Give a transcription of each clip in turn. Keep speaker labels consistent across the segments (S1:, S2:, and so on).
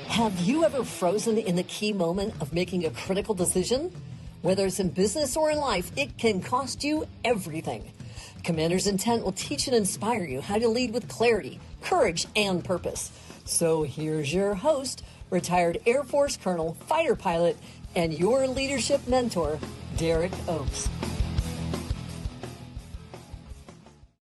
S1: Have you ever frozen in the key moment of making a critical decision? Whether it's in business or in life, it can cost you everything. Commander's Intent will teach and inspire you how to lead with clarity, courage, and purpose. So here's your host, retired Air Force Colonel, fighter pilot, and your leadership mentor, Derek Oaks.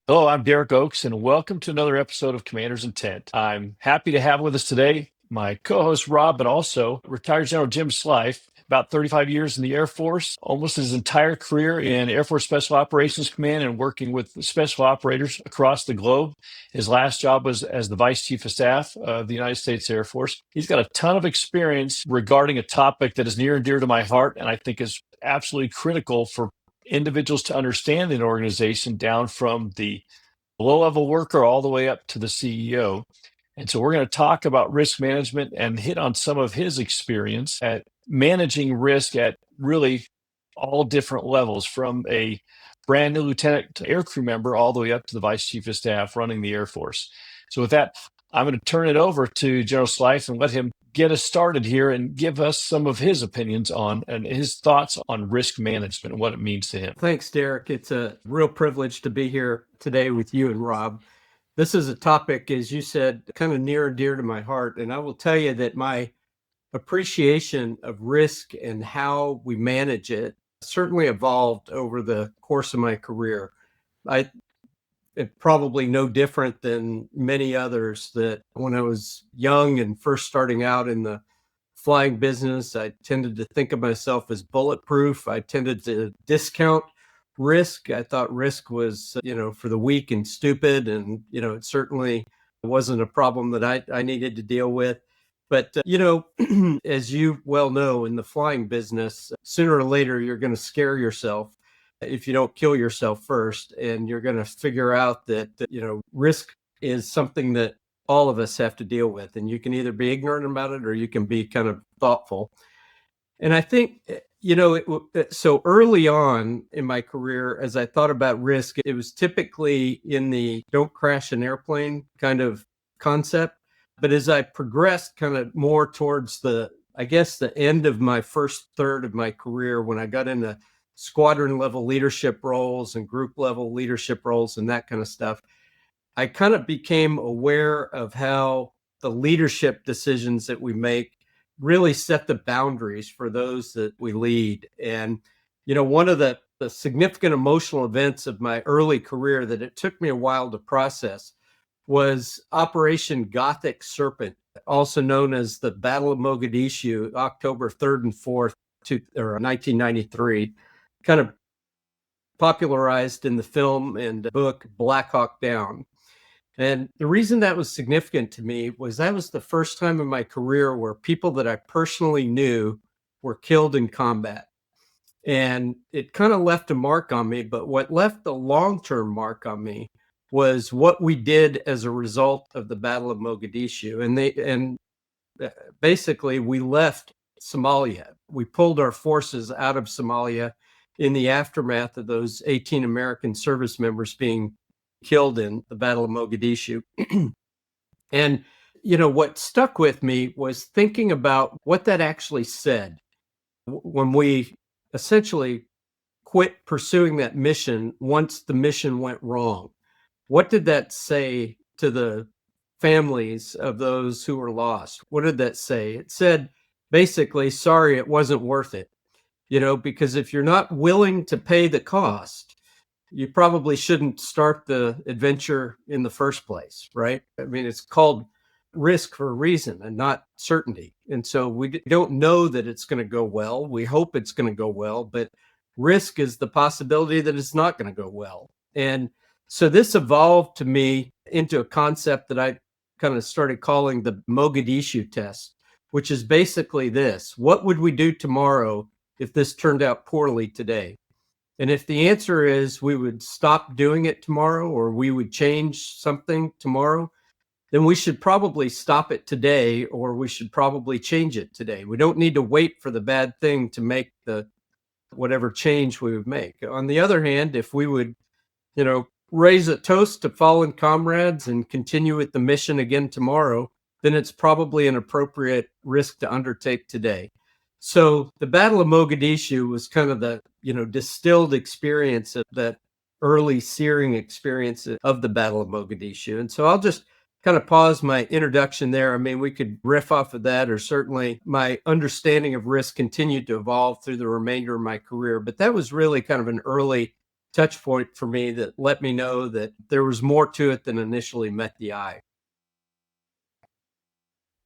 S2: Hello, I'm Derek Oaks, and welcome to another episode of Commander's Intent. I'm happy to have with us today my co-host Rob, but also retired General Jim Slife, about 35 years in the Air Force, almost his entire career in Air Force Special Operations Command and working with special operators across the globe. His last job was as the Vice Chief of Staff of the United States Air Force. He's got a ton of experience regarding a topic that is near and dear to my heart, and I think is absolutely critical for individuals to understand an organization, down from the low-level worker all the way up to the CEO. And so we're going to talk about risk management and hit on some of his experience at managing risk at really all different levels, from a brand new lieutenant to aircrew member all the way up to the Vice Chief of Staff running the Air Force. So with that, I'm going to turn it over to General Slife and let him get us started here and give us some of his opinions on and his thoughts on risk management and what it means to him.
S3: Thanks, Derek. It's a real privilege to be here today with you and Rob. This is a topic, as you said, kind of near and dear to my heart. And I will tell you that my appreciation of risk and how we manage it certainly evolved over the course of my career. It's probably no different than many others, that when I was young and first starting out in the flying business, I tended to think of myself as bulletproof. I tended to discount risk. I thought risk was, for the weak and stupid. And, it certainly wasn't a problem that I needed to deal with. But, as you well know, in the flying business, sooner or later, you're going to scare yourself if you don't kill yourself first. And you're going to figure out that, risk is something that all of us have to deal with. And you can either be ignorant about it or you can be kind of thoughtful. And I think, so early on in my career, as I thought about risk, it was typically in the don't crash an airplane kind of concept. But as I progressed kind of more towards the end of my first third of my career, when I got into squadron level leadership roles and group level leadership roles and that kind of stuff, I kind of became aware of how the leadership decisions that we make really set the boundaries for those that we lead. And, one of the significant emotional events of my early career that it took me a while to process was Operation Gothic Serpent, also known as the Battle of Mogadishu, October 3rd and 4th, 1993, kind of popularized in the film and book Black Hawk Down. And the reason that was significant to me was that was the first time in my career where people that I personally knew were killed in combat. And it kind of left a mark on me, but what left the long-term mark on me was what we did as a result of the Battle of Mogadishu. And basically we left Somalia. We pulled our forces out of Somalia in the aftermath of those 18 American service members being killed in the Battle of Mogadishu. And, what stuck with me was thinking about what that actually said when we essentially quit pursuing that mission once the mission went wrong. What did that say to the families of those who were lost? What did that say? It said, basically, sorry, it wasn't worth it. Because if you're not willing to pay the cost, you probably shouldn't start the adventure in the first place, right? I mean, it's called risk for a reason and not certainty. And so we don't know that it's going to go well. We hope it's going to go well, but risk is the possibility that it's not going to go well. And so this evolved to me into a concept that I kind of started calling the Mogadishu Test, which is basically this: what would we do tomorrow if this turned out poorly today? And if the answer is we would stop doing it tomorrow, or we would change something tomorrow, then we should probably stop it today, or we should probably change it today. We don't need to wait for the bad thing to make the whatever change we would make. On the other hand, if we would, raise a toast to fallen comrades and continue with the mission again tomorrow, then it's probably an appropriate risk to undertake today. So the Battle of Mogadishu was kind of the, distilled experience of that early searing experience of the Battle of Mogadishu. And so I'll just kind of pause my introduction there. I mean, we could riff off of that, or certainly my understanding of risk continued to evolve through the remainder of my career. But that was really kind of an early touch point for me that let me know that there was more to it than initially met the eye.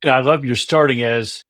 S2: And I love your starting as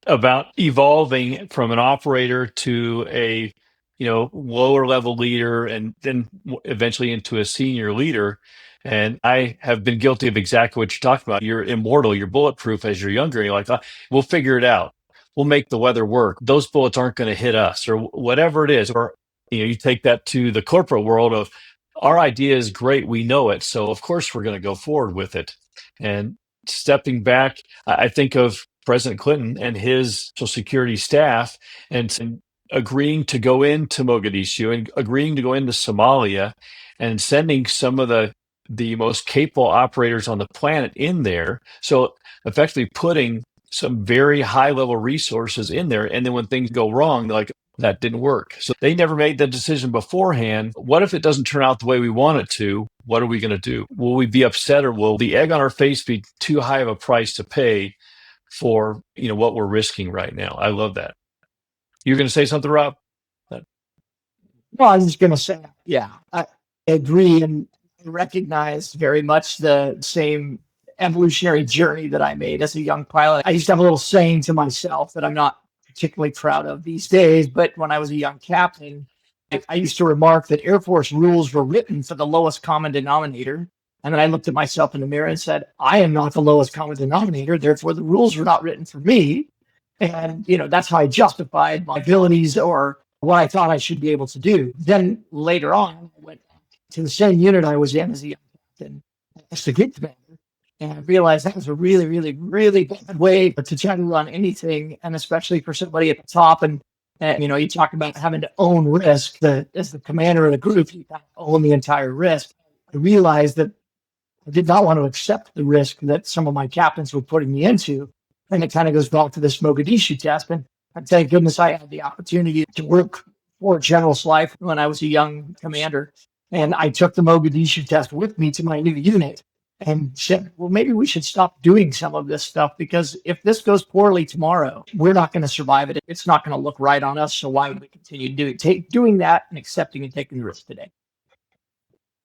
S2: about evolving from an operator to a lower level leader, and then eventually into a senior leader. And I have been guilty of exactly what you're talking about. You're immortal, you're bulletproof as you're younger. You're like, we'll figure it out, we'll make the weather work, those bullets aren't going to hit us, or whatever it is. Or you take that to the corporate world of, our idea is great, we know it, so of course we're going to go forward with it. And stepping back, I think of President Clinton and his Social Security staff, and agreeing to go into Mogadishu and agreeing to go into Somalia, and sending some of the most capable operators on the planet in there. So effectively putting some very high level resources in there. And then when things go wrong, like, that didn't work. So they never made the decision beforehand. What if it doesn't turn out the way we want it to? What are we going to do? Will we be upset, or will the egg on our face be too high of a price to pay for what we're risking right now? I love that. You're going to say something, Rob?
S4: Well, I was just going to say, yeah, I agree and recognize very much the same evolutionary journey that I made as a young pilot. I used to have a little saying to myself that I'm not particularly proud of these days, but when I was a young captain, I used to remark that Air Force rules were written for the lowest common denominator. And then I looked at myself in the mirror and said, I am not the lowest common denominator. Therefore, the rules were not written for me. And, that's how I justified my abilities or what I thought I should be able to do. Then later on, I went to the same unit I was in as a young captain, as the group commander, and I realized that was a really, really, really bad way to try to run anything, and especially for somebody at the top. And you talk about having to own risk. As the commander of the group, you have to own the entire risk. I realized that I did not want to accept the risk that some of my captains were putting me into. And it kind of goes back to this Mogadishu test. And thank goodness I had the opportunity to work for General Slife when I was a young commander. And I took the Mogadishu test with me to my new unit and said, well, maybe we should stop doing some of this stuff, because if this goes poorly tomorrow, we're not going to survive it. It's not going to look right on us. So why would we continue doing that and accepting and taking the risk today?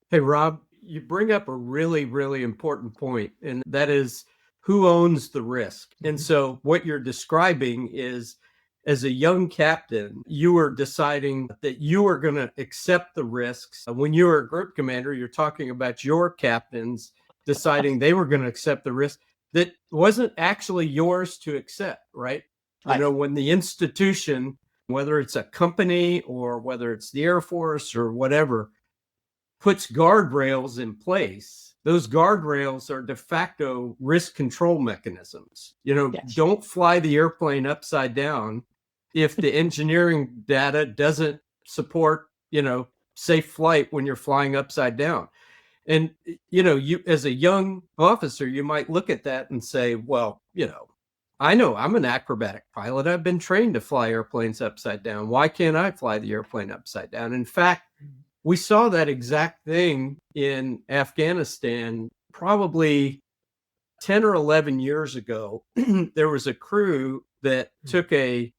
S3: Hey, Rob, you bring up a really, really important point, and that is who owns the risk. And so what you're describing is, as a young captain, you were deciding that you were going to accept the risks. When you were a group commander, you're talking about your captains deciding they were going to accept the risk that wasn't actually yours to accept, right? When the institution, whether it's a company or whether it's the Air Force or whatever, puts guardrails in place, those guardrails are de facto risk control mechanisms.
S4: Yes.
S3: Don't fly the airplane upside down if the engineering data doesn't support, safe flight when you're flying upside down. And, you as a young officer, you might look at that and say, well, I know I'm an acrobatic pilot. I've been trained to fly airplanes upside down. Why can't I fly the airplane upside down? In fact, we saw that exact thing in Afghanistan probably 10 or 11 years ago. There was a crew that took a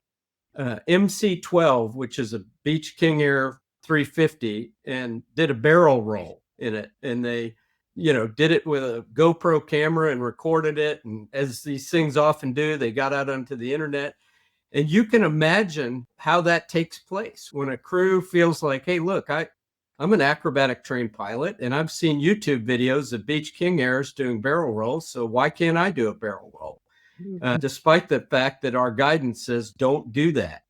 S3: MC-12, which is a Beech King Air 350, and did a barrel roll in it. And they, did it with a GoPro camera and recorded it. And as these things often do, they got out onto the internet. And you can imagine how that takes place when a crew feels like, hey, look, I'm an acrobatic trained pilot, and I've seen YouTube videos of Beech King Airs doing barrel rolls. So why can't I do a barrel roll? Despite the fact that our guidance says don't do that.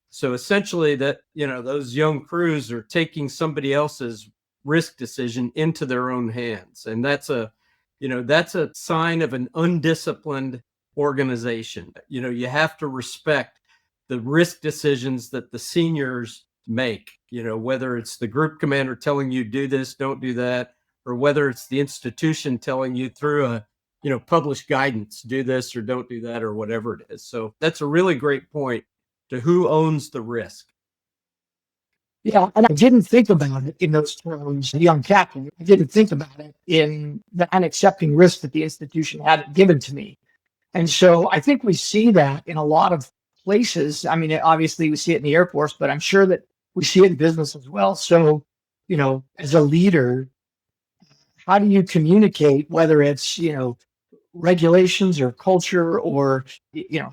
S3: So essentially that, those young crews are taking somebody else's risk decision into their own hands. And that's a sign of an undisciplined organization. You have to respect the risk decisions that the seniors make, whether it's the group commander telling you do this, don't do that, or whether it's the institution telling you through a publish guidance, do this or don't do that or whatever it is. So that's a really great point to who owns the risk.
S4: Yeah, and I didn't think about it in those terms, the young captain. I didn't think about it in the unaccepting risk that the institution had given to me. And so I think we see that in a lot of places. I mean, obviously we see it in the Air Force, but I'm sure that we see it in business as well. So, as a leader, how do you communicate, whether it's, regulations or culture, or,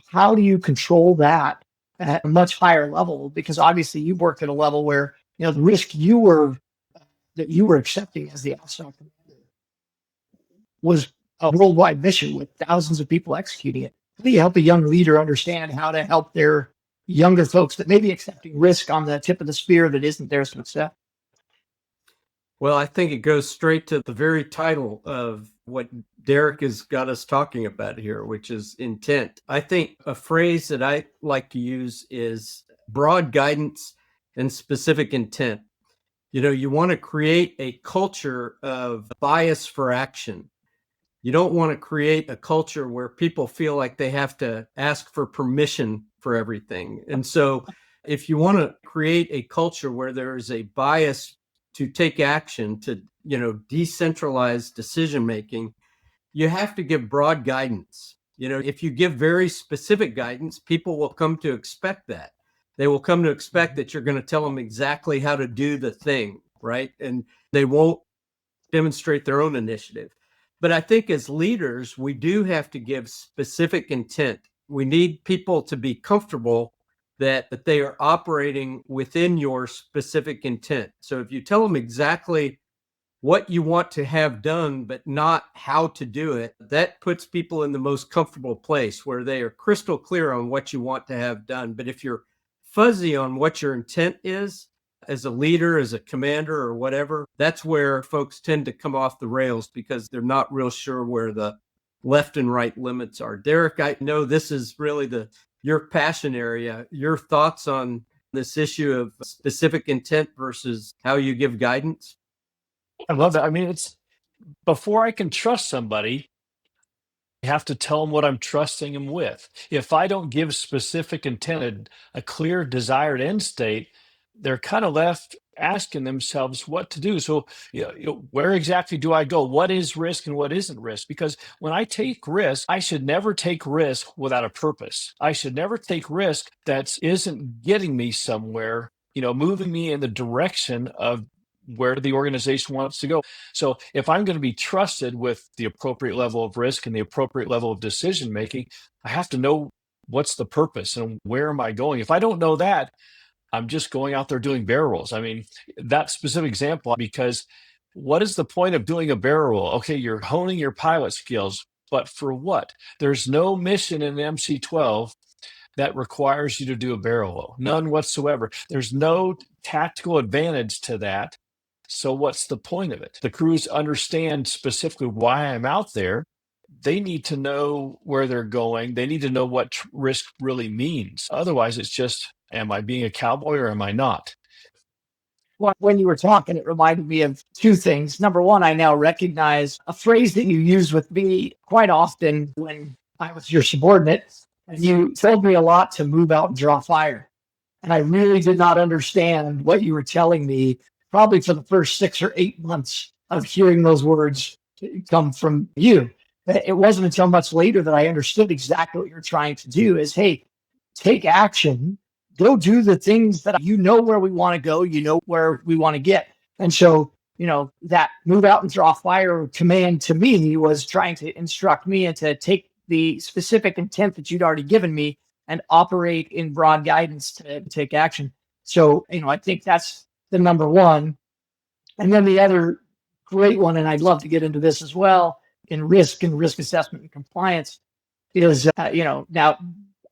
S4: how do you control that at a much higher level? Because obviously you worked at a level where, the risk that you were accepting as the Astronaut commander was a worldwide mission with thousands of people executing it. How do you help a young leader understand how to help their younger folks that may be accepting risk on the tip of the spear that isn't theirs to accept?
S3: Well, I think it goes straight to the very title of what Derek has got us talking about here, which is intent. I think a phrase that I like to use is broad guidance and specific intent. You want to create a culture of bias for action. You don't want to create a culture where people feel like they have to ask for permission for everything. And so if you want to create a culture where there is a bias to take action, to, decentralize decision making, you have to give broad guidance. If you give very specific guidance, people will come to expect that. They will come to expect that you're going to tell them exactly how to do the thing, right? And they won't demonstrate their own initiative. But I think as leaders, we do have to give specific intent. We need people to be comfortable that they are operating within your specific intent. So if you tell them exactly what you want to have done, but not how to do it, that puts people in the most comfortable place where they are crystal clear on what you want to have done. But if you're fuzzy on what your intent is, as a leader, as a commander or whatever, that's where folks tend to come off the rails because they're not real sure where the left and right limits are. Derek, I know this is really your passion area. Your thoughts on this issue of specific intent versus how you give guidance?
S2: I love that. I mean, it's before I can trust somebody, I have to tell them what I'm trusting them with. If I don't give specific intent, a clear desired end state, they're kind of left asking themselves what to do. So, where exactly do I go? What is risk and what isn't risk? Because when I take risk, I should never take risk without a purpose. I should never take risk that isn't getting me somewhere, moving me in the direction of where the organization wants to go. So if I'm going to be trusted with the appropriate level of risk and the appropriate level of decision making, I have to know what's the purpose and where am I going. If I don't know that, I'm just going out there doing barrel rolls. I mean, that specific example, because what is the point of doing a barrel roll? Okay, you're honing your pilot skills, but for what? There's no mission in MC-12 that requires you to do a barrel roll. None whatsoever. There's no tactical advantage to that. So what's the point of it? The crews understand specifically why I'm out there. They need to know where they're going. They need to know what risk really means. Otherwise, it's just, am I being a cowboy or am I not?
S4: Well, when you were talking, it reminded me of two things. Number one, I now recognize a phrase that you use with me quite often when I was your subordinate. And you told me a lot to move out and draw fire. And I really did not understand what you were telling me, probably for the first 6 or 8 months of hearing those words come from you. It wasn't until much later that I understood exactly what you're trying to do is, hey, take action, go do the things that where we want to go, where we want to get. And so, that move out and draw fire command to me was trying to instruct me and to take the specific intent that you'd already given me and operate in broad guidance to take action. So, I think that's the number one. And then the other great one, and I'd love to get into this as well, in risk and risk assessment and compliance is, now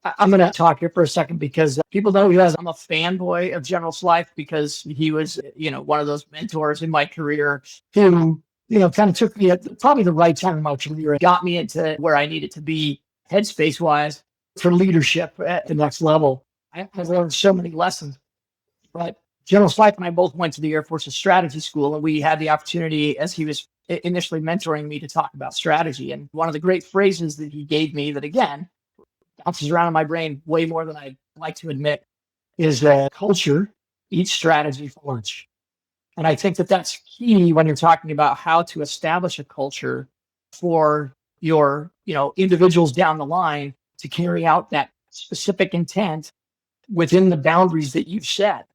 S4: I'm going to talk here for a second because people know I'm a fanboy of General Slife because he was, one of those mentors in my career who, kind of took me at probably the right time in my career and got me into where I needed to be headspace wise for leadership at the next level. I've learned so many lessons, but General Slife and I both went to the Air Force's strategy school, and we had the opportunity as he was initially mentoring me to talk about strategy. And one of the great phrases that he gave me that, again, bounces around in my brain way more than I like to admit, is that culture eats strategy for lunch. And I think that that's key when you're talking about how to establish a culture for your, individuals down the line to carry out that specific intent within the boundaries that you've set,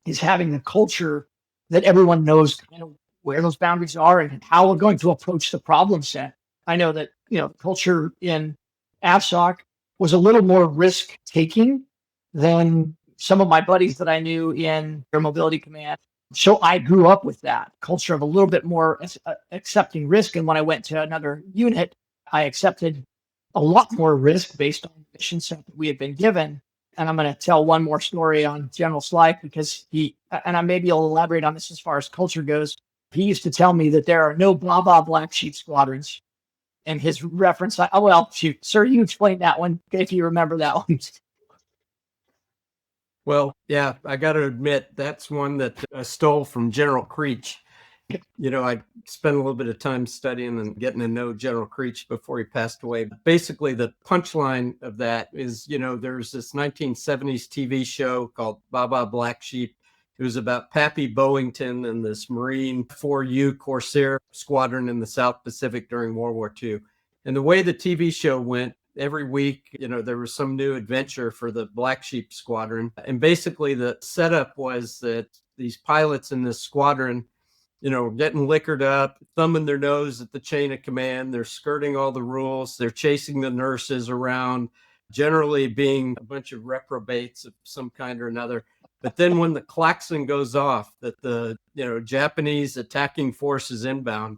S4: is having a culture that everyone knows kind of where those boundaries are and how we're going to approach the problem set. I know that, culture in AFSOC was a little more risk taking than some of my buddies that I knew in Air Mobility Command. So I grew up with that culture of a little bit more accepting risk. And when I went to another unit, I accepted a lot more risk based on the mission set that we had been given. And I'm going to tell one more story on General Slife because and I maybe will elaborate on this as far as culture goes. He used to tell me that there are no blah, blah, black sheep squadrons. And his reference, shoot, sir, you explain that one if you remember that one.
S3: Well, yeah, I got to admit, that's one that I stole from General Creech. I spent a little bit of time studying and getting to know General Creech before he passed away. Basically, the punchline of that is, there's this 1970s TV show called Baba Black Sheep. It was about Pappy Boeington and this Marine 4U Corsair squadron in the South Pacific during World War II. And the way the TV show went, every week, there was some new adventure for the Black Sheep Squadron. And basically the setup was that these pilots in this squadron, getting liquored up, thumbing their nose at the chain of command. They're skirting all the rules. They're chasing the nurses around, generally being a bunch of reprobates of some kind or another. But then when the klaxon goes off that the, Japanese attacking forces inbound,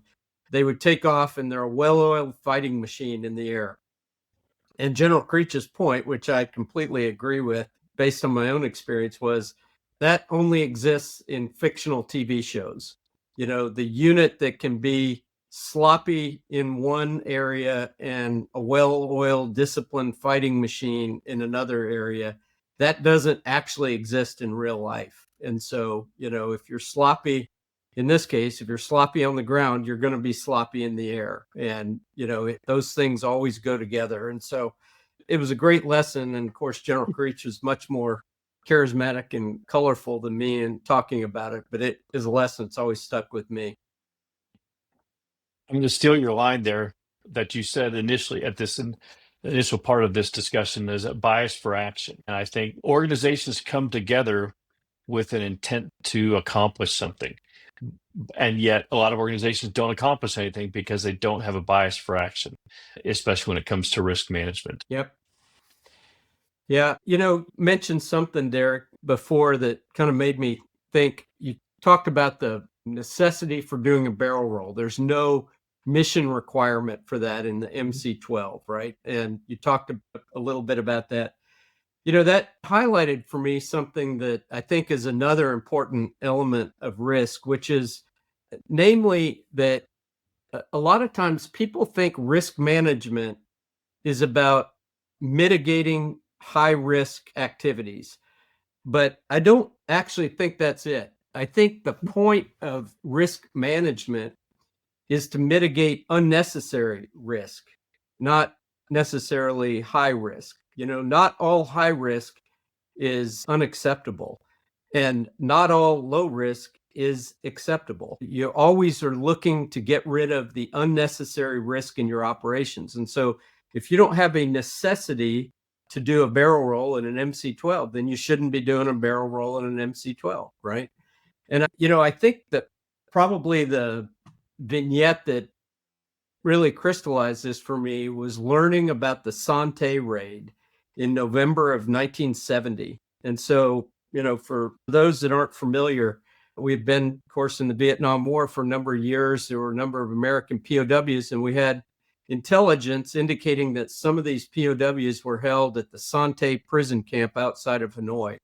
S3: they would take off and they're a well-oiled fighting machine in the air. And General Creech's point, which I completely agree with based on my own experience, was that only exists in fictional TV shows. The unit that can be sloppy in one area and a well-oiled, disciplined fighting machine in another area, that doesn't actually exist in real life. And so, if you're sloppy, in this case, if you're sloppy on the ground, you're going to be sloppy in the air. And, those things always go together. And so it was a great lesson. And of course, General Creech was much more charismatic and colorful than me in talking about it, but it is a lesson. It's always stuck with me.
S2: I'm going to steal your line there that you said initially at this initial part of this discussion is a bias for action. And I think organizations come together with an intent to accomplish something. And yet a lot of organizations don't accomplish anything because they don't have a bias for action, especially when it comes to risk management.
S3: Yep. Yeah. Mentioned something, Derek, before that kind of made me think. You talked about the necessity for doing a barrel roll. There's no mission requirement for that in the MC-12, right? And you talked a little bit about that. That highlighted for me something that I think is another important element of risk, which is namely that a lot of times people think risk management is about mitigating high risk activities, but I don't actually think that's it. I think the point of risk management is to mitigate unnecessary risk, not necessarily high risk. Not all high risk is unacceptable, and not all low risk is acceptable. You always are looking to get rid of the unnecessary risk in your operations. And so if you don't have a necessity to do a barrel roll in an MC-12, then you shouldn't be doing a barrel roll in an MC-12, right? And, I think that probably the vignette that really crystallized this for me was learning about the Sante raid in November of 1970. And so, for those that aren't familiar, we've been, of course, in the Vietnam War for a number of years. There were a number of American POWs, and we had intelligence indicating that some of these POWs were held at the Sante prison camp outside of Hanoi.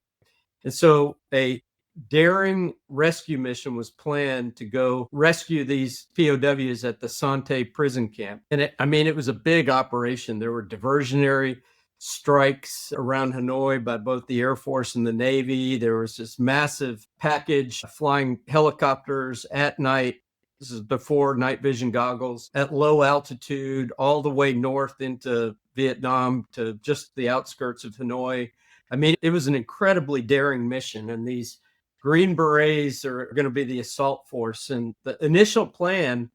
S3: And so a daring rescue mission was planned to go rescue these POWs at the Sante prison camp. And it was a big operation. There were diversionary strikes around Hanoi by both the Air Force and the Navy. There was this massive package flying helicopters at night This is before night vision goggles, at low altitude, all the way north into Vietnam to just the outskirts of Hanoi. I mean, it was an incredibly daring mission, and these Green Berets are going to be the assault force. And the initial plan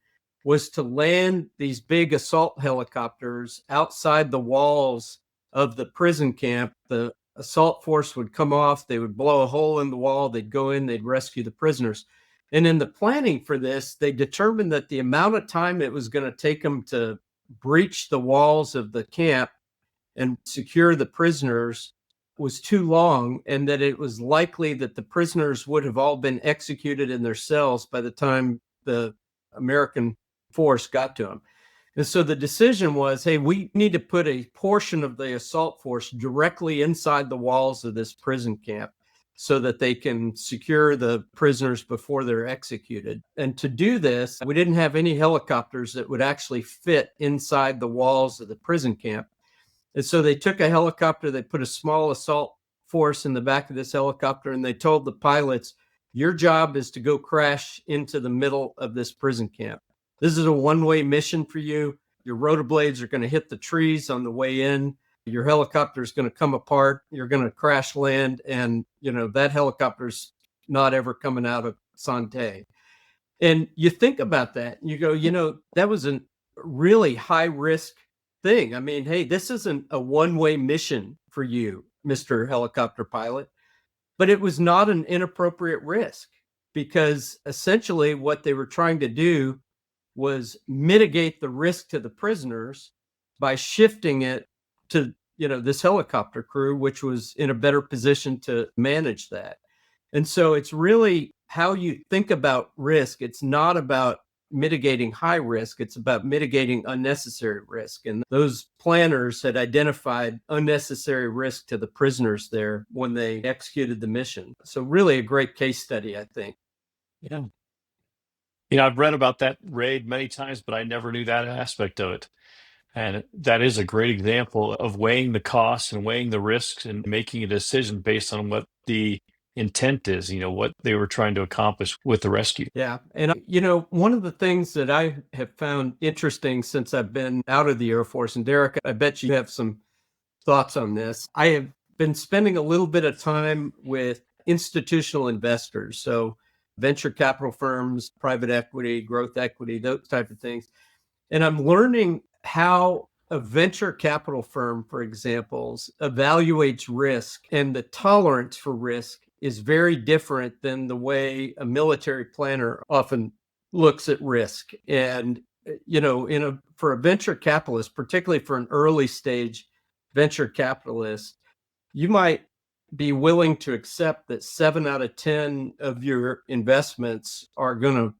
S3: was to land these big assault helicopters outside the walls of the prison camp. The assault force would come off, they would blow a hole in the wall, they'd go in, they'd rescue the prisoners. And in the planning for this, they determined that the amount of time it was going to take them to breach the walls of the camp and secure the prisoners was too long, and that it was likely that the prisoners would have all been executed in their cells by the time the American force got to them. And so the decision was, hey, we need to put a portion of the assault force directly inside the walls of this prison camp so that they can secure the prisoners before they're executed. And to do this, we didn't have any helicopters that would actually fit inside the walls of the prison camp. And so they took a helicopter, they put a small assault force in the back of this helicopter, and they told the pilots, your job is to go crash into the middle of this prison camp. This is a one-way mission for you. Your rotor blades are going to hit the trees on the way in. Your helicopter is going to come apart. You're going to crash land. And, that helicopter's not ever coming out of Sante. And you think about that and you go, that was a really high risk thing. I mean, hey, this isn't a one-way mission for you, Mr. Helicopter Pilot, but it was not an inappropriate risk, because essentially what they were trying to do was mitigate the risk to the prisoners by shifting it to, this helicopter crew, which was in a better position to manage that. And so it's really how you think about risk. It's not about mitigating high risk. It's about mitigating unnecessary risk. And those planners had identified unnecessary risk to the prisoners there when they executed the mission. So really a great case study, I think.
S2: Yeah. I've read about that raid many times, but I never knew that aspect of it. And that is a great example of weighing the costs and weighing the risks and making a decision based on what the intent is, what they were trying to accomplish with the rescue.
S3: Yeah. And, one of the things that I have found interesting since I've been out of the Air Force, and Derek, I bet you have some thoughts on this. I have been spending a little bit of time with institutional investors. So venture capital firms, private equity, growth equity, those type of things. And I'm learning how a venture capital firm, for example, evaluates risk, and the tolerance for risk is very different than the way a military planner often looks at risk. And, for a venture capitalist, particularly for an early stage venture capitalist, you might be willing to accept that 7 out of 10 of your investments are going to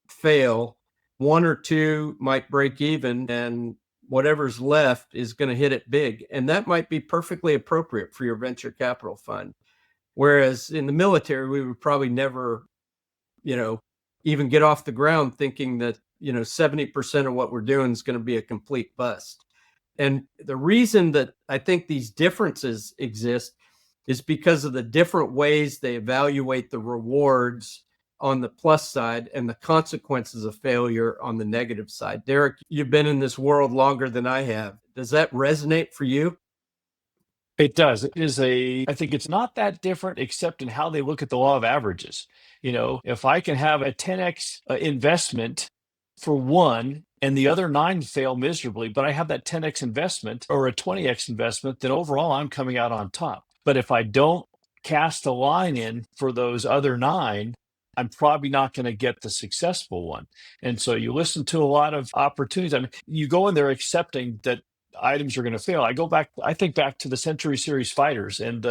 S3: fail. 1 or 2 might break even, and whatever's left is going to hit it big. And that might be perfectly appropriate for your venture capital fund. Whereas in the military, we would probably never, even get off the ground thinking that, 70% of what we're doing is going to be a complete bust. And the reason that I think these differences exist is because of the different ways they evaluate the rewards on the plus side and the consequences of failure on the negative side. Derek, you've been in this world longer than I have. Does that resonate for you?
S2: It does. I think it's not that different, except in how they look at the law of averages. If I can have a 10x investment for one and the other 9 fail miserably, but I have that 10x investment or a 20x investment, then overall I'm coming out on top. But if I don't cast a line in for those other 9, I'm probably not going to get the successful one. And so you listen to a lot of opportunities. I mean, you go in there accepting that items are going to fail. I think back to the Century Series fighters, and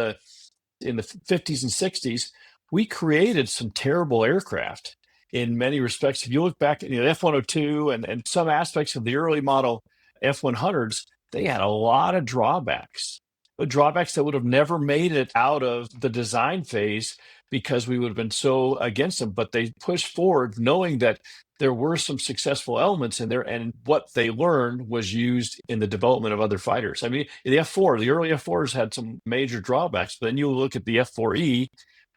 S2: in the 50s and 60s, we created some terrible aircraft in many respects. If you look back at the F-102 and some aspects of the early model F-100s, they had a lot of drawbacks that would have never made it out of the design phase because we would have been so against them. But they pushed forward knowing that there were some successful elements in there, and what they learned was used in the development of other fighters. I mean, the early F4s had some major drawbacks, but then you look at the F4E,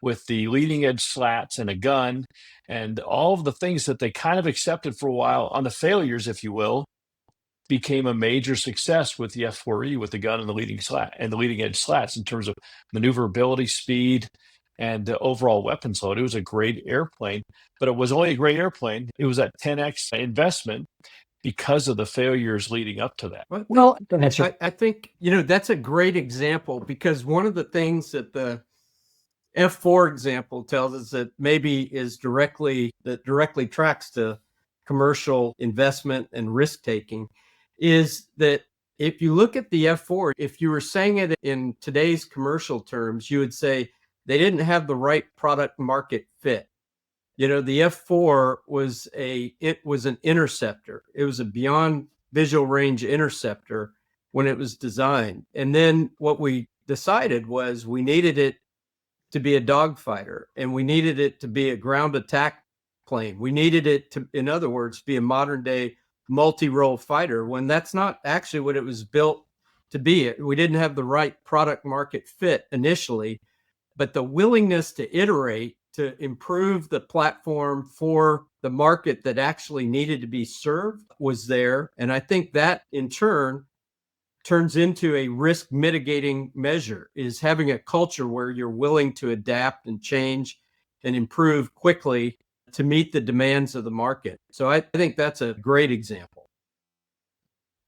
S2: with the leading edge slats and a gun and all of the things that they kind of accepted for a while on the failures, if you will, became a major success with the F4E with the gun and the leading edge slats in terms of maneuverability, speed, and overall weapons load. It was a great airplane, but it was only a great airplane. It was at 10x investment because of the failures leading up to that.
S3: Well,
S4: Go ahead, sir.
S3: I think, that's a great example, because one of the things that the F4 example tells us that directly tracks to commercial investment and risk taking is that if you look at the F4, if you were saying it in today's commercial terms, you would say they didn't have the right product market fit. The F4 was an interceptor. It was a beyond visual range interceptor when it was designed. And then what we decided was we needed it to be a dogfighter, and we needed it to be a ground attack plane. We needed it to, in other words, be a modern day multi-role fighter, when that's not actually what it was built to be. We didn't have the right product market fit initially, but the willingness to iterate, to improve the platform for the market that actually needed to be served was there. And I think that in turn turns into a risk mitigating measure, is having a culture where you're willing to adapt and change and improve quickly to meet the demands of the market. So I think that's a great example.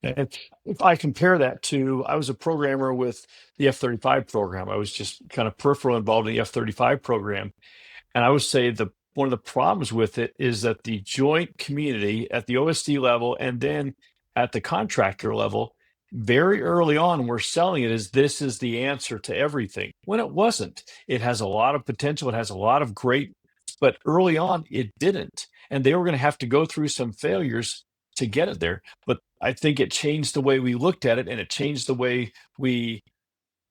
S2: And if I compare that to, I was a programmer with the F-35 program. I was just kind of peripheral involved in the F-35 program. And I would say one of the problems with it is that the joint community at the OSD level and then at the contractor level, very early on, we're selling it as this is the answer to everything, when it wasn't. It has a lot of potential. It has a lot of great, but early on, it didn't. And they were going to have to go through some failures to get it there. But I think it changed the way we looked at it, and it changed the way we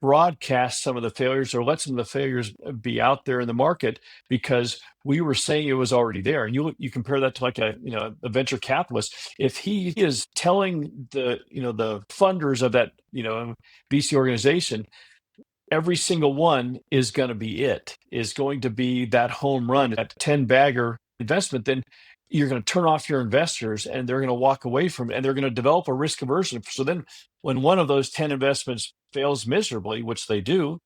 S2: broadcast some of the failures or let some of the failures be out there in the market, because we were saying it was already there. And you compare that to like a venture capitalist. If he is telling the funders of that VC organization, every single one is going to be that home run, that 10 bagger investment, then you're going to turn off your investors and they're going to walk away from it, and they're going to develop a risk aversion. So then when one of those 10 investments fails miserably, which they do,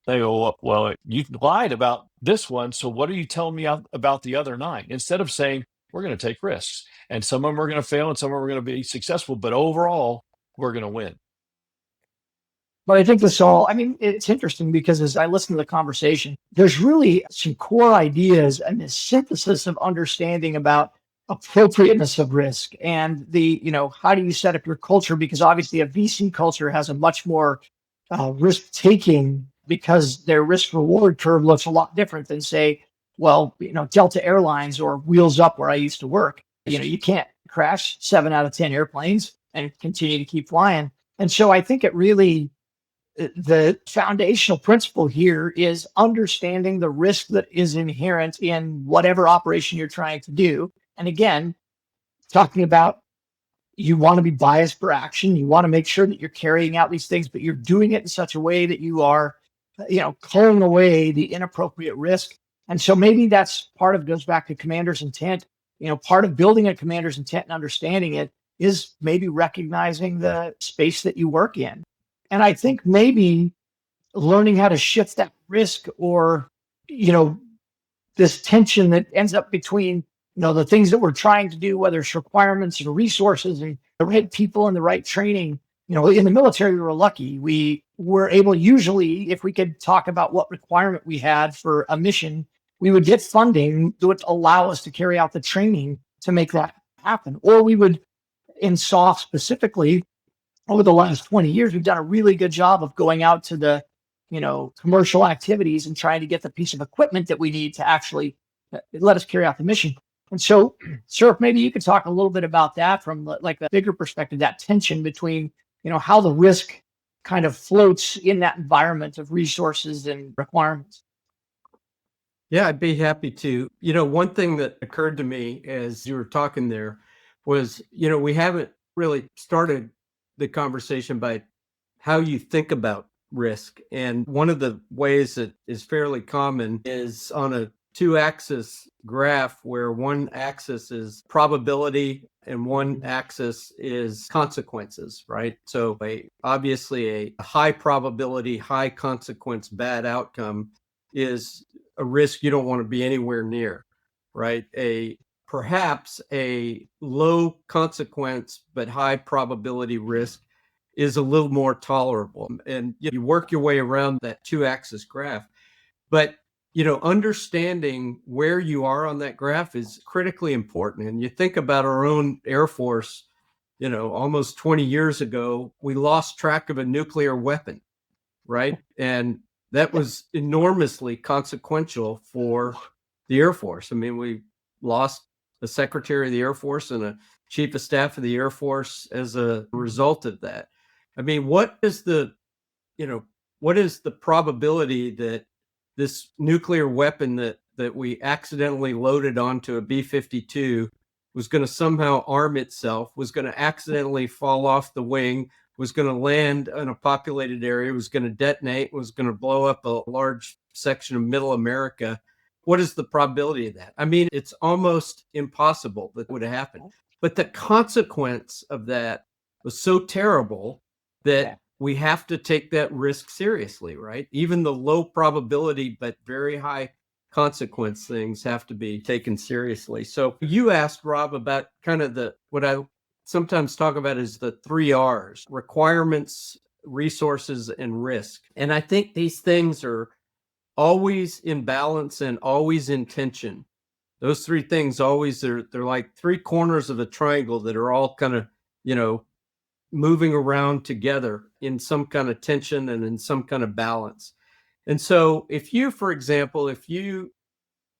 S2: they go, well, you lied about this one, so what are you telling me about the other 9? Instead of saying, we're going to take risks, and some of them are going to fail and some of them are going to be successful, but overall, we're going to win.
S4: But I think it's interesting because as I listen to the conversation, there's really some core ideas and this synthesis of understanding about appropriateness of risk and how do you set up your culture? Because obviously a VC culture has a much more risk taking, because their risk reward curve looks a lot different than, say, Delta Airlines or Wheels Up, where I used to work. You can't crash 7 out of 10 airplanes and continue to keep flying. And so I think the foundational principle here is understanding the risk that is inherent in whatever operation you're trying to do. And again, talking about, you want to be biased for action. You want to make sure that you're carrying out these things, but you're doing it in such a way that you are, culling away the inappropriate risk. And so maybe that's goes back to commander's intent. Part of building a commander's intent and understanding it is maybe recognizing the space that you work in. And I think maybe learning how to shift that risk, or, this tension that ends up between, the things that we're trying to do, whether it's requirements and resources and the right people and the right training. In the military, we were lucky. We were able, usually, if we could talk about what requirement we had for a mission, we would get funding that would allow us to carry out the training to make that happen. Or we would, in SOF specifically, over the last 20 years, we've done a really good job of going out to the, commercial activities and trying to get the piece of equipment that we need to actually let us carry out the mission. And so, sir, maybe you could talk a little bit about that from like a bigger perspective, that tension between, how the risk kind of floats in that environment of resources and requirements.
S3: Yeah, I'd be happy to. One thing that occurred to me as you were talking there was, we haven't really started the conversation by how you think about risk. And one of the ways that is fairly common is on a 2-axis graph where one axis is probability and one axis is consequences, right? So obviously a high probability, high consequence, bad outcome is a risk you don't want to be anywhere near, right? Perhaps a low consequence but high probability risk is a little more tolerable. And you work your way around that 2-axis graph. But understanding where you are on that graph is critically important. And you think about our own Air Force, almost 20 years ago, we lost track of a nuclear weapon, right? And that was enormously consequential for the Air Force. I mean, we lost the Secretary of the Air Force and a Chief of Staff of the Air Force as a result of that. I mean, what is the probability that this nuclear weapon that we accidentally loaded onto a B-52 was going to somehow arm itself, was going to accidentally fall off the wing, was going to land in a populated area, was going to detonate, was going to blow up a large section of middle America? What is the probability of that? I mean, it's almost impossible that would have happened. But the consequence of that was so terrible that we have to take that risk seriously, right? Even the low probability but very high consequence things have to be taken seriously. So you asked, Rob, about kind of what I sometimes talk about is the 3 R's: requirements, resources, and risk. And I think these things are always in balance and always in tension. Those 3 things always, they're like 3 corners of a triangle that are all kind of, moving around together in some kind of tension and in some kind of balance. And so if you, for example, if you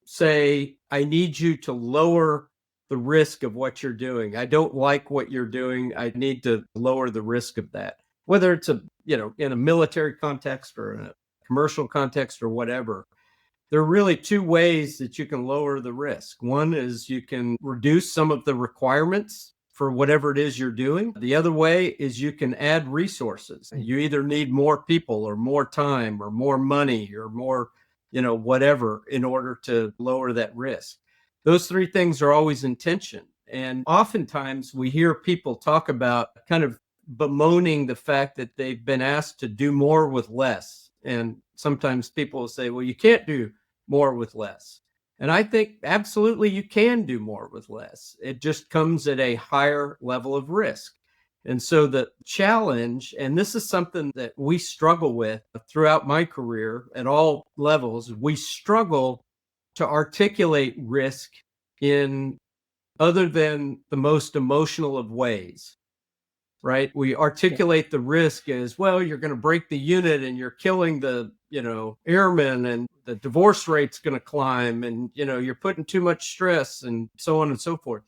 S3: say, I need you to lower the risk of what you're doing, I don't like what you're doing, I need to lower the risk of that, whether it's in a military context or in a commercial context or whatever, there are really 2 ways that you can lower the risk. One is you can reduce some of the requirements for whatever it is you're doing. The other way is you can add resources. You either need more people or more time or more money or more, whatever, in order to lower that risk. Those 3 things are always in tension. And oftentimes we hear people talk about kind of bemoaning the fact that they've been asked to do more with less. And sometimes people will say, well, you can't do more with less. And I think absolutely you can do more with less. It just comes at a higher level of risk. And so the challenge, and this is something that we struggle with throughout my career at all levels, we struggle to articulate risk in other than the most emotional of ways. Right? We articulate the risk as, well, you're going to break the unit and you're killing the, airmen, and the divorce rate's going to climb, and, you're putting too much stress, and so on and so forth.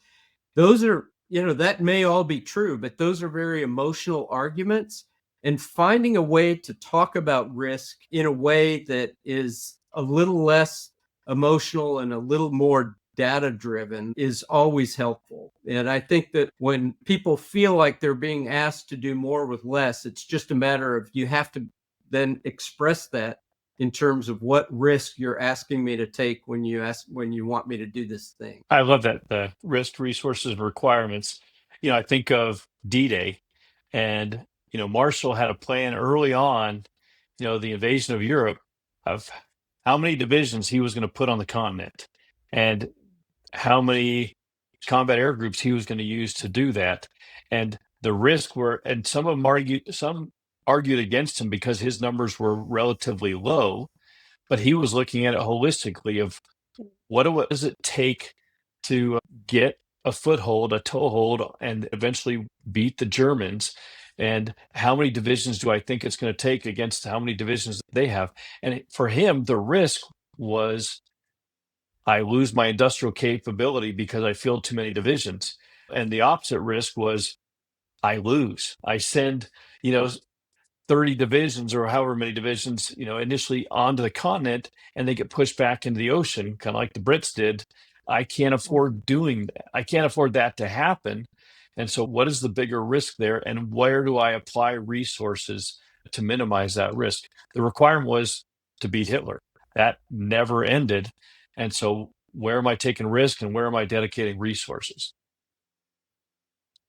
S3: Those are, that may all be true, but those are very emotional arguments. And finding a way to talk about risk in a way that is a little less emotional and a little more data driven is always helpful. And I think that when people feel like they're being asked to do more with less, it's just a matter of, you have to then express that in terms of what risk you're asking me to take when you want me to do this thing.
S2: I love that, the risk, resources, and requirements. I think of D-Day, and Marshall had a plan early on, the invasion of Europe, of how many divisions he was going to put on the continent, and how many combat air groups he was going to use to do that. And the risk and some argued against him because his numbers were relatively low, but he was looking at it holistically of what does it take to get a foothold, a toehold, and eventually beat the Germans. And how many divisions do I think it's going to take against how many divisions they have? And for him, the risk was, I lose my industrial capability because I field too many divisions. And the opposite risk was, I lose. I send, 30 divisions or however many divisions, initially onto the continent, and they get pushed back into the ocean, kind of like the Brits did. I can't afford doing that. I can't afford that to happen. And so what is the bigger risk there? And where do I apply resources to minimize that risk. The requirement was to beat Hitler. That never ended. And so where am I taking risk and where am I dedicating resources?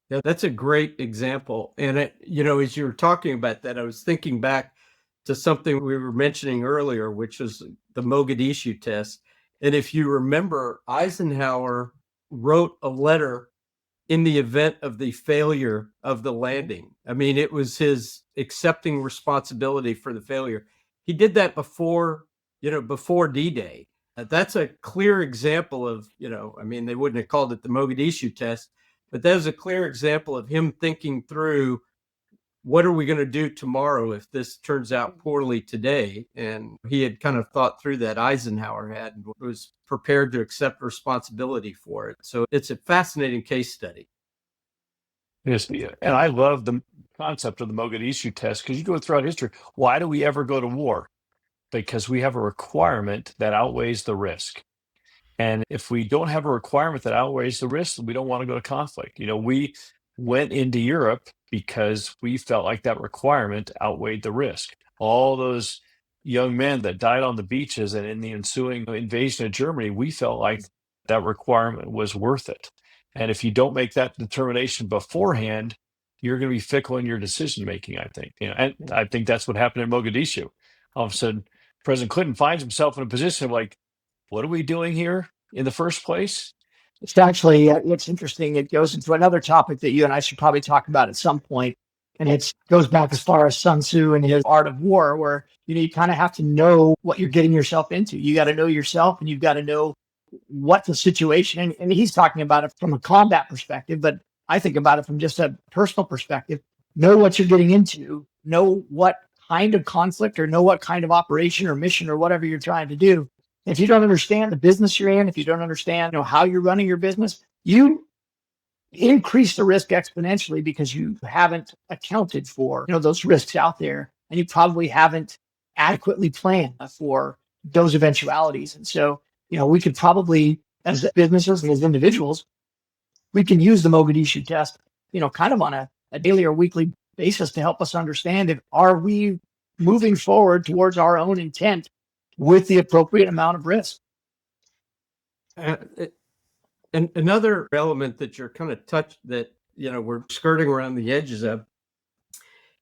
S3: Yeah, that's a great example. And as you were talking about that, I was thinking back to something we were mentioning earlier, which was the Mogadishu Test. And if you remember, Eisenhower wrote a letter in the event of the failure of the landing. I mean, it was his accepting responsibility for the failure. He did that before D-Day. That's a clear example of, I mean, they wouldn't have called it the Mogadishu Test, but that was a clear example of him thinking through, what are we going to do tomorrow if this turns out poorly today? And he had kind of thought through that, Eisenhower had, and was prepared to accept responsibility for it. So it's a fascinating case study.
S2: Yes, yeah. And I love the concept of the Mogadishu test because you go throughout history. Why do we ever go to war? Because we have a requirement that outweighs the risk. And if we don't have a requirement that outweighs the risk, we don't want to go to conflict. We went into Europe because we felt like that requirement outweighed the risk. All those young men that died on the beaches and in the ensuing invasion of Germany, we felt like that requirement was worth it. And if you don't make that determination beforehand, you're going to be fickle in your decision making, I think. And I think that's what happened in Mogadishu. All of a sudden, President Clinton finds himself in a position of like, what are we doing here in the first place?
S4: It's actually, it's interesting. It goes into another topic that you and I should probably talk about at some point. And it goes back as far as Sun Tzu and his art of war, where, you kind of have to know what you're getting yourself into. You got to know yourself and you've got to know what the situation, and he's talking about it from a combat perspective, but I think about it from just a personal perspective. Know what you're getting into, know what kind of conflict or know what kind of operation or mission or whatever you're trying to do. If you don't understand the business you're in, if you don't understand, how you're running your business, you increase the risk exponentially because you haven't accounted for, those risks out there, and you probably haven't adequately planned for those eventualities. And so, we could probably, as businesses and as individuals, we can use the Mogadishu test, kind of on a daily or weekly basis to help us understand if are we moving forward towards our own intent with the appropriate amount of risk.
S3: And another element that you're kind of touched that, we're skirting around the edges of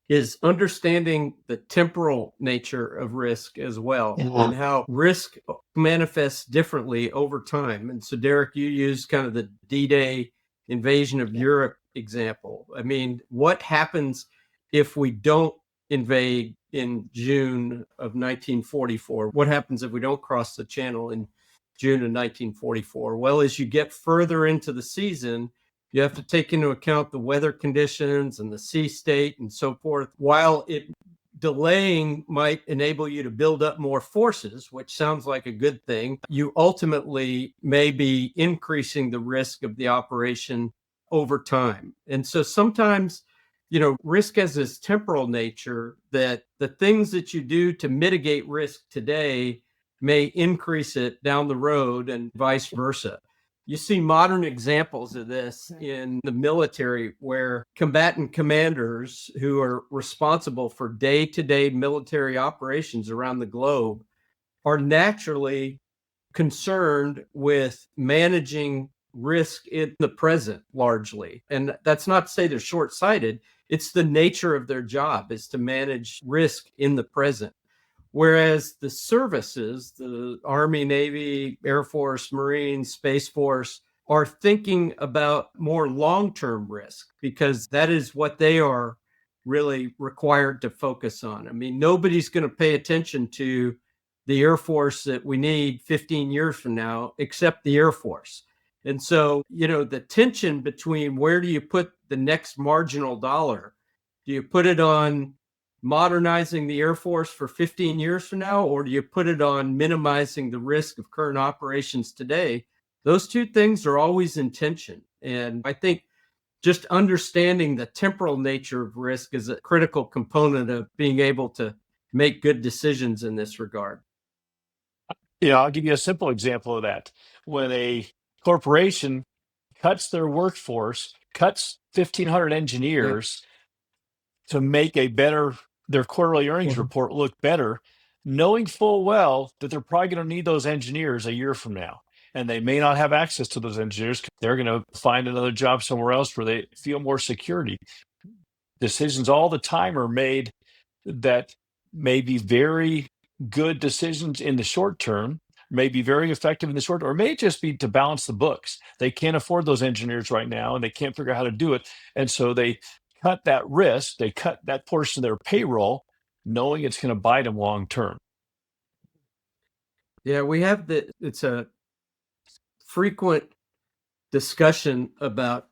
S3: is understanding the temporal nature of risk as well, and how risk manifests differently over time. And so, Derek, you used kind of the D-Day invasion of Europe example. I mean, what happens if we don't invade in June of 1944? What happens if we don't cross the channel in June of 1944? Well, as you get further into the season, you have to take into account the weather conditions and the sea state and so forth. While delaying might enable you to build up more forces, which sounds like a good thing, you ultimately may be increasing the risk of the operation over time. And so sometimes, risk has this temporal nature that the things that you do to mitigate risk today may increase it down the road and vice versa. You see modern examples of this in the military, where combatant commanders who are responsible for day-to-day military operations around the globe are naturally concerned with managing risk in the present largely. And that's not to say they're short-sighted. It's the nature of their job is to manage risk in the present. Whereas the services, the Army, Navy, Air Force, Marines, Space Force, are thinking about more long-term risk because that is what they are really required to focus on. I mean, nobody's going to pay attention to the Air Force that we need 15 years from now, except the Air Force. And so, the tension between where do you put the next marginal dollar? Do you put it on modernizing the Air Force for 15 years from now, or do you put it on minimizing the risk of current operations today? Those two things are always in tension. And I think just understanding the temporal nature of risk is a critical component of being able to make good decisions in this regard.
S2: I'll give you a simple example of that. When a corporation cuts their workforce, cuts 1,500 engineers to make a better their quarterly earnings report look better, knowing full well that they're probably going to need those engineers a year from now. And they may not have access to those engineers. They're going to find another job somewhere else where they feel more security. Decisions all the time are made that may be very good decisions in the short term, may be very effective in the short term, or may just be to balance the books. They can't afford those engineers right now, and they can't figure out how to do it. And so they cut that risk, they cut that portion of their payroll, knowing it's going to bite them long term.
S3: Yeah, it's a frequent discussion about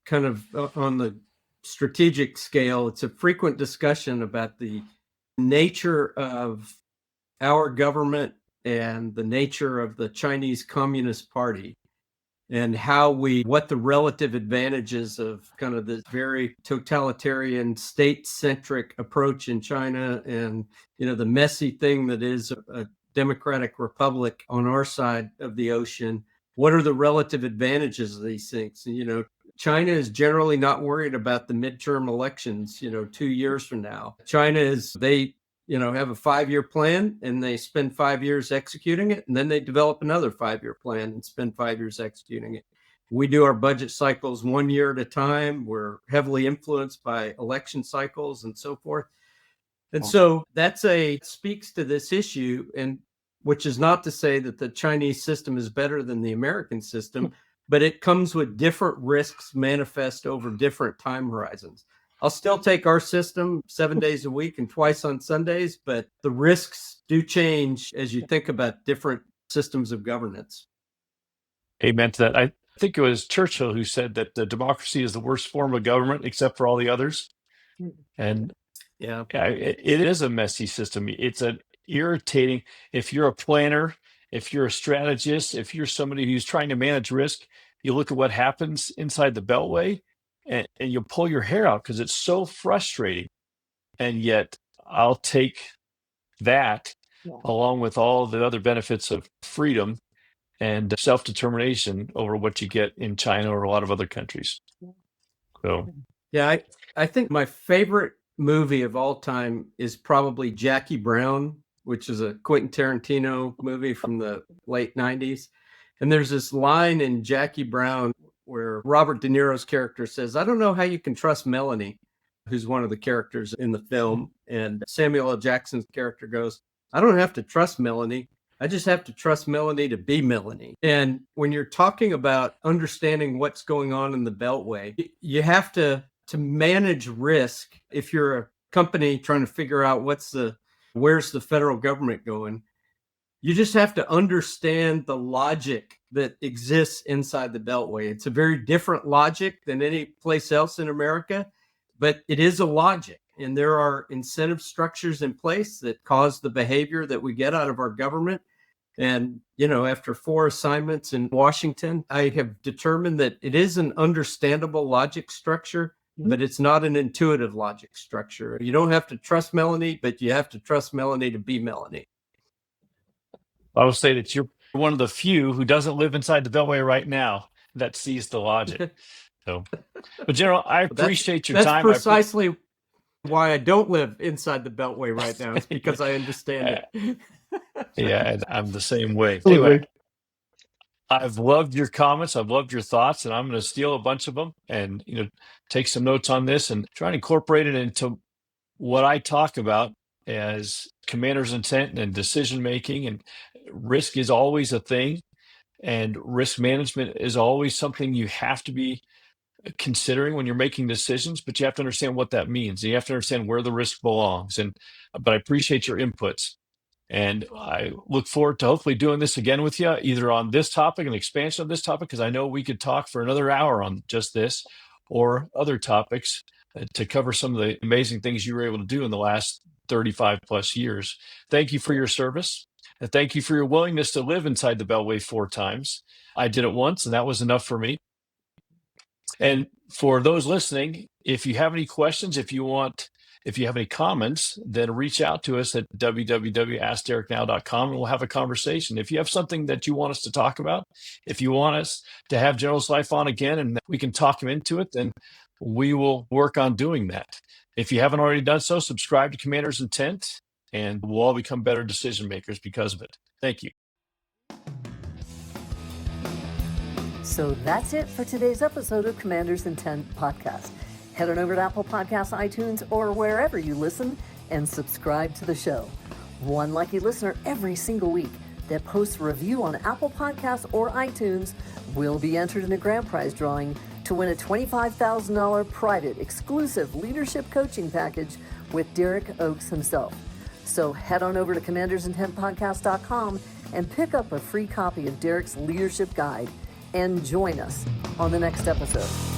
S3: kind of on the strategic scale. It's a frequent discussion about the nature of our government and the nature of the Chinese Communist Party, and what the relative advantages of kind of this very totalitarian, state-centric approach in China, and the messy thing that is a democratic republic on our side of the ocean. What are the relative advantages of these things? And, China is generally not worried about the midterm elections, 2 years from now. They have a 5-year plan, and they spend 5 years executing it, and then they develop another 5-year plan and spend 5 years executing it. We do our budget cycles 1 year at a time. We're heavily influenced by election cycles and so forth. And so speaks to this issue, and which is not to say that the Chinese system is better than the American system, but it comes with different risks manifest over different time horizons. I'll still take our system 7 days a week and twice on Sundays, but the risks do change as you think about different systems of governance.
S2: Amen to that. I think it was Churchill who said that the democracy is the worst form of government except for all the others. And
S3: yeah,
S2: it is a messy system. It's an irritating, if you're a planner, if you're a strategist, if you're somebody who's trying to manage risk, you look at what happens inside the Beltway, and you'll pull your hair out because it's so frustrating. And yet I'll take that along with all the other benefits of freedom and self-determination over what you get in China or a lot of other countries. So,
S3: yeah, I think my favorite movie of all time is probably Jackie Brown, which is a Quentin Tarantino movie from the late 90s. And there's this line in Jackie Brown where Robert De Niro's character says, "I don't know how you can trust Melanie," who's one of the characters in the film. And Samuel L. Jackson's character goes, "I don't have to trust Melanie. I just have to trust Melanie to be Melanie." And when you're talking about understanding what's going on in the Beltway, you have to manage risk. If you're a company trying to figure out where's the federal government going, you just have to understand the logic that exists inside the Beltway. It's a very different logic than any place else in America, but it is a logic. And there are incentive structures in place that cause the behavior that we get out of our government. And, after 4 assignments in Washington, I have determined that it is an understandable logic structure, but it's not an intuitive logic structure. You don't have to trust Melanie, but you have to trust Melanie to be Melanie.
S2: I will say that you're one of the few who doesn't live inside the Beltway right now that sees the logic. So, but General, I appreciate your time.
S3: That's precisely why I don't live inside the Beltway right now. It's because I understand it.
S2: Yeah, I'm the same way. Anyway, I've loved your comments. I've loved your thoughts, and I'm going to steal a bunch of them and take some notes on this and try and incorporate it into what I talk about as commander's intent and decision making. And risk is always a thing, and risk management is always something you have to be considering when you're making decisions. But you have to understand what that means. You have to understand where the risk belongs. But I appreciate your inputs. And I look forward to hopefully doing this again with you, either on this topic, an expansion of this topic, because I know we could talk for another hour on just this, or other topics to cover some of the amazing things you were able to do in the last 35 plus years. Thank you for your service. And thank you for your willingness to live inside the Beltway 4 times. I did it once, and that was enough for me. And for those listening, if you have any questions, if you have any comments, then reach out to us at www.askdereknow.com, and we'll have a conversation. If you have something that you want us to talk about, if you want us to have General Slife on again and we can talk him into it, then we will work on doing that. If you haven't already done so, subscribe to Commander's Intent, and we'll all become better decision makers because of it. Thank you.
S1: So that's it for today's episode of Commander's Intent Podcast. Head on over to Apple Podcasts, iTunes, or wherever you listen and subscribe to the show. One lucky listener every single week that posts a review on Apple Podcasts or iTunes will be entered in a grand prize drawing to win a $25,000 private exclusive leadership coaching package with Derek Oaks himself. So head on over to commandersintentpodcast.com and pick up a free copy of Derek's leadership guide and join us on the next episode.